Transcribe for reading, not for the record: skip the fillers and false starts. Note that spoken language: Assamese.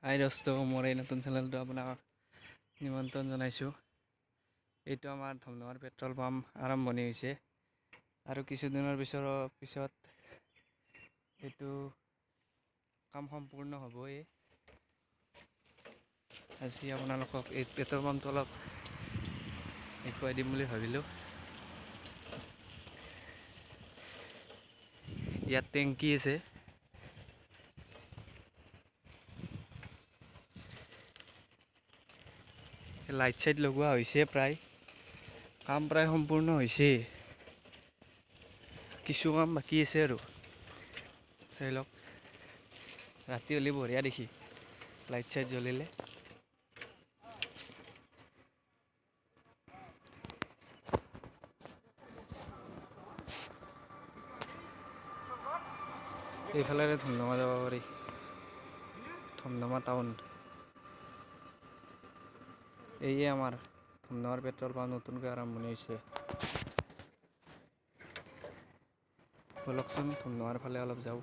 হাই দোস্ত, মোৰ এই নতুন চেনেলটো আপোনাক নিমন্ত্ৰণ জনাইছোঁ। এইটো আমাৰ ধমধমাৰ পেট্ৰল পাম্প আৰম্ভণি হৈছে আৰু কিছুদিনৰ পিছত এইটো কাম সম্পূৰ্ণ হ'বই। আজি আপোনালোকক এই পেট্ৰল পাম্পটো অলপ দেখুৱাই দিম বুলি ভাবিলোঁ। ইয়াত টেংকি আছে। লাইট চাইট লগোৱা হৈছে, কাম প্ৰায় সম্পূৰ্ণ হৈছে। কিছু কাম বাকী আছে আৰু চাই লওক। ৰাতি হ'লে বঢ়িয়া দেখি লাইট চাইট জ্বলিলে। এইফালেৰে ধমধমা যাব পাৰি, ধমধমা টাউন। এইয়ে আমাৰ ধমধমাৰ পেট্ৰল পাম্প নতুনকৈ আৰম্ভণি হৈছে। ব'লকচোন ধমধমাৰ ফালে অলপ যাওঁ।